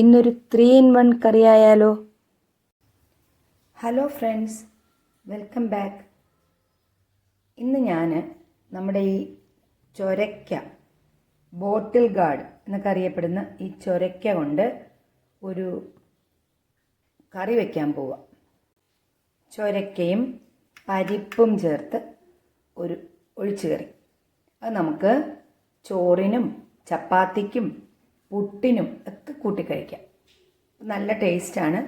ഇന്നൊരു 3 in 1 കറി ആയാലോ? Hello friends, welcome back. ഇന്ന് ഞാൻ നമ്മുടെ ഈ ചൊരയ്ക്ക, ബോട്ടിൽ ഗാർഡ് എന്നൊക്കെ അറിയപ്പെടുന്ന ഈ ചൊരയ്ക്ക കൊണ്ട് ഒരു കറി വയ്ക്കാൻ പോവാം. ചൊരയ്ക്കയും പരിപ്പും ചേർത്ത് ഒരു ഒഴിച്ചുകറി. അത് നമുക്ക് ചോറിനും ചപ്പാത്തിക്കും പുട്ടിനും ഒക്കെ കൂട്ടി കഴിക്കാം. നല്ല ടേസ്റ്റാണ്.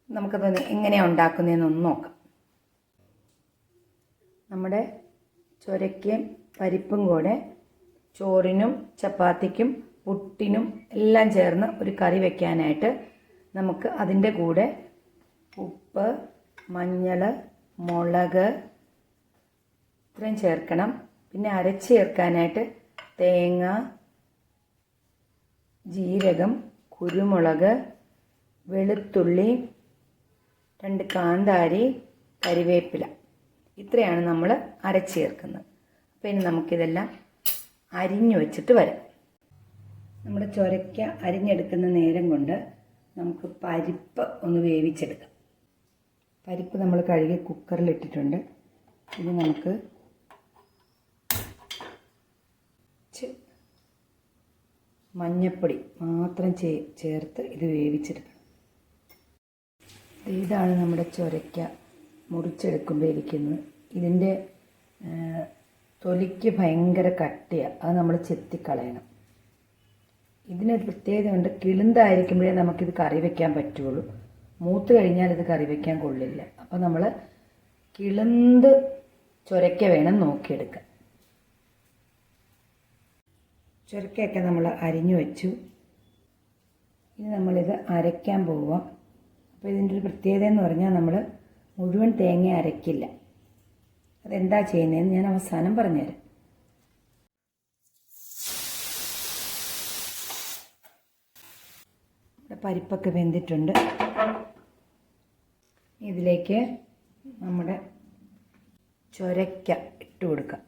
നമുക്കത് എങ്ങനെയാണ് ഉണ്ടാക്കുന്നതെന്നൊന്ന് നോക്കാം. നമ്മുടെ ചൊരയ്ക്കയും പരിപ്പും കൂടെ ചോറിനും ചപ്പാത്തിക്കും പുട്ടിനും എല്ലാം ചേർന്ന് ഒരു കറി വയ്ക്കാനായിട്ട് നമുക്ക് അതിൻ്റെ കൂടെ ഉപ്പ്, മഞ്ഞൾ, മുളക് ഇത്രയും ചേർക്കണം. പിന്നെ അരച്ച് ചേർക്കാനായിട്ട് തേങ്ങ, ജീരകം, കുരുമുളക്, വെളുത്തുള്ളി, 2 കാന്താരി, കരിവേപ്പില, ഇത്രയാണ് നമ്മൾ അരച്ച് ചേർക്കുന്നത്. അപ്പോൾ ഇനി നമുക്കിതെല്ലാം അരിഞ്ഞു വെച്ചിട്ട് വരാം. നമ്മുടെ ചൊരയ്ക്ക അരിഞ്ഞെടുക്കുന്ന നേരം കൊണ്ട് നമുക്ക് പരിപ്പ് ഒന്ന് വേവിച്ചെടുക്കാം. പരിപ്പ് നമ്മൾ കഴുകി കുക്കറിലിട്ടിട്ടുണ്ട്. ഇത് നമുക്ക് മഞ്ഞൾപ്പൊടി മാത്രം ചേർത്ത് ഇത് വേവിച്ചെടുക്കണം. ഇതാണ് നമ്മുടെ ചൊരയ്ക്ക മുറിച്ചെടുക്കുമ്പോൾ ഇരിക്കുന്നത്. ഇതിൻ്റെ തൊലിക്ക് ഭയങ്കര കട്ടിയാണ്. അത് നമ്മൾ ചെത്തിക്കളയണം. ഇതിനൊരു പ്രത്യേകതയുണ്ട്. കിളുന്തായിരിക്കുമ്പോഴേ നമുക്കിത് കറി വയ്ക്കാൻ പറ്റുള്ളൂ. മൂത്ത് കഴിഞ്ഞാൽ ഇത് കറി വയ്ക്കാൻ കൊള്ളില്ല. അപ്പോൾ നമ്മൾ കിളുന്ത് ചൊരയ്ക്ക വേണം നോക്കിയെടുക്കാൻ. ചൊരയ്ക്കയൊക്കെ നമ്മൾ അരിഞ്ഞു വെച്ചു. ഇനി നമ്മളിത് അരയ്ക്കാൻ പോവുക. അപ്പോൾ ഇതിൻ്റെ ഒരു പ്രത്യേകത എന്ന് പറഞ്ഞാൽ നമ്മൾ മുഴുവൻ തേങ്ങ അരയ്ക്കില്ല. അതെന്താ ചെയ്യുന്നതെന്ന് ഞാൻ അവസാനം പറഞ്ഞുതരാം. പരിപ്പൊക്കെ വെന്തിട്ടുണ്ട്. ഇതിലേക്ക് നമ്മുടെ ചൊരയ്ക്ക ഇട്ട് കൊടുക്കാം.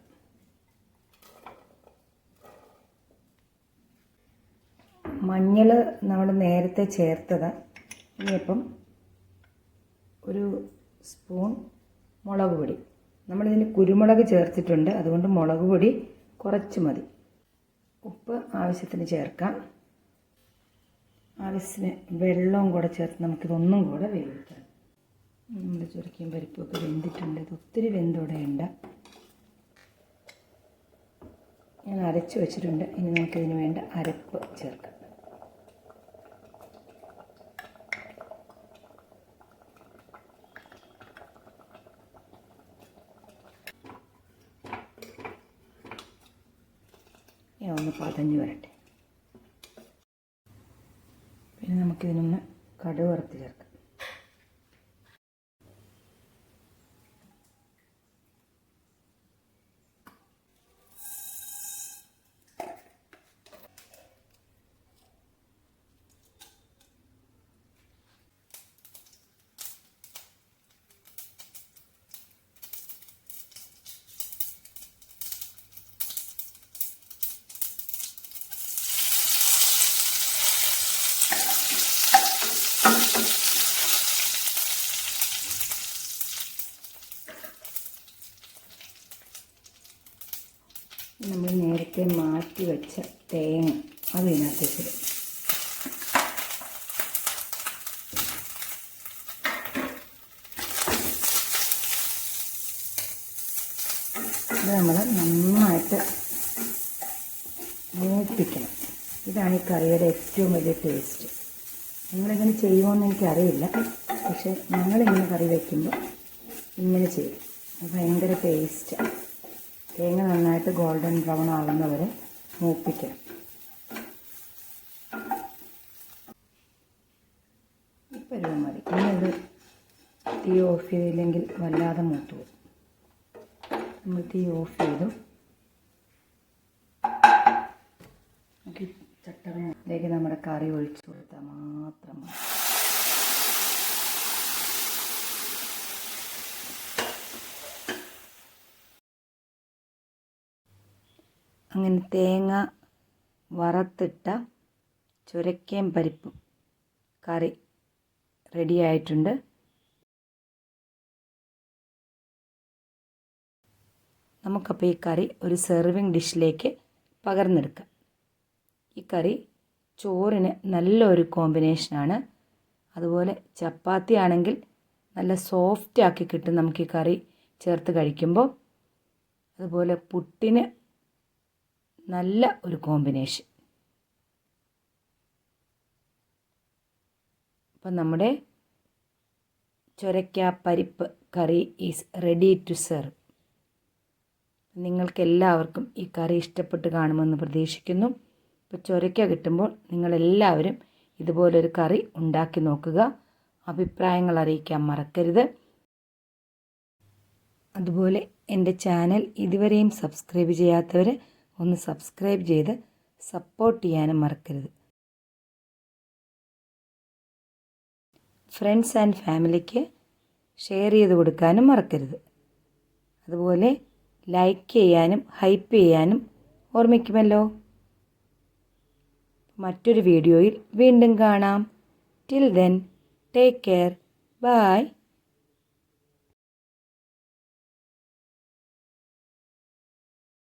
മഞ്ഞൾ നമ്മൾ നേരത്തെ ചേർത്തതാണ്. ഇനിയിപ്പം ഒരു സ്പൂൺ മുളക് പൊടി. നമ്മളിതിന് കുരുമുളക് ചേർത്തിട്ടുണ്ട്, അതുകൊണ്ട് മുളക് പൊടി കുറച്ച് മതി. ഉപ്പ് ആവശ്യത്തിന് ചേർക്കാം. ആവശ്യത്തിന് വെള്ളവും കൂടെ ചേർത്ത് നമുക്കിതൊന്നും കൂടെ വേവിക്കാം. നമ്മുടെ ചൊരയ്ക്കയും പരിപ്പൊക്കെ വെന്തിട്ടുണ്ട്. ഇത് ഒത്തിരി വെന്തുടയണ്ട. ഞാൻ അരച്ച് വെച്ചിട്ടുണ്ട്. ഇനി നമുക്കിതിന് വേണ്ട അരപ്പ് ചേർക്കാം. ഒന്ന് പതഞ്ഞ് വരട്ടെ. പിന്നെ നമുക്കിതിനൊന്ന് കടുക് വറുത്ത് ചേർക്കാം. നമ്മൾ നേരത്തെ മാറ്റി വെച്ച തേങ്ങ അത് ഇതിനകത്തേക്ക് ഇടും. ഇത് നമ്മൾ നന്നായിട്ട് മൂപ്പിക്കണം. ഇതാണ് ഈ കറിയുടെ ഏറ്റവും വലിയ ടേസ്റ്റ്. നിങ്ങളിങ്ങനെ ചെയ്യുമോയെന്ന് എനിക്കറിയില്ല, പക്ഷെ ഞങ്ങളിങ്ങനെ കറി വയ്ക്കുമ്പോൾ ഇങ്ങനെ ചെയ്യും. ഭയങ്കര ടേസ്റ്റാണ്. തേങ്ങ നന്നായിട്ട് ഗോൾഡൻ ബ്രൗൺ ആകുന്നവരെ മൂപ്പിക്കണം. ഇപ്പം ഒരു മതി. ഇനി അത് തീ ഓഫ് ചെയ്തില്ലെങ്കിൽ വല്ലാതെ മൂത്ത് പോകും. നമ്മൾ തീ ഓഫ് ചെയ്തു. ചട്ടറിലേക്ക് നമ്മുടെ കറി ഒഴിച്ചു കൊടുത്താൽ മാത്രം മതി. അങ്ങനെ തേങ്ങ വറുത്തിട്ട ചുരക്കയും പരിപ്പും കറി റെഡി ആയിട്ടുണ്ട്. നമുക്കപ്പോൾ ഈ കറി ഒരു സെർവിങ് ഡിഷിലേക്ക് പകർന്നെടുക്കാം. ഈ കറി ചോറിന് നല്ലൊരു കോമ്പിനേഷനാണ്. അതുപോലെ ചപ്പാത്തി ആണെങ്കിൽ നല്ല സോഫ്റ്റ് ആക്കി കിട്ടും നമുക്ക് ഈ കറി ചേർത്ത് കഴിക്കുമ്പോൾ. അതുപോലെ പുട്ടിന് നല്ല ഒരു കോമ്പിനേഷൻ. അപ്പം നമ്മുടെ ചൊരയ്ക്ക പരിപ്പ് കറി ഈസ് റെഡി ടു സെർവ്. നിങ്ങൾക്കെല്ലാവർക്കും ഈ കറി ഇഷ്ടപ്പെട്ട് കാണുമെന്ന് പ്രതീക്ഷിക്കുന്നു. ഇപ്പോൾ ചൊരയ്ക്ക കിട്ടുമ്പോൾ നിങ്ങളെല്ലാവരും ഇതുപോലൊരു കറി ഉണ്ടാക്കി നോക്കുക. അഭിപ്രായങ്ങൾ അറിയിക്കാൻ മറക്കരുത്. അതുപോലെ എൻ്റെ ചാനൽ ഇതുവരെയും സബ്സ്ക്രൈബ് ചെയ്യാത്തവർ ഒന്ന് സബ്സ്ക്രൈബ് ചെയ്ത് സപ്പോർട്ട് ചെയ്യാനും മറക്കരുത്. ഫ്രണ്ട്സ് ആൻഡ് ഫാമിലിക്ക് ഷെയർ ചെയ്ത് കൊടുക്കാനും മറക്കരുത്. അതുപോലെ ലൈക്ക് ചെയ്യാനും ഹൈപ്പ് ചെയ്യാനും ഓർമ്മിക്കുമല്ലോ. മറ്റൊരു വീഡിയോയിൽ വീണ്ടും കാണാം. Till then take care. By.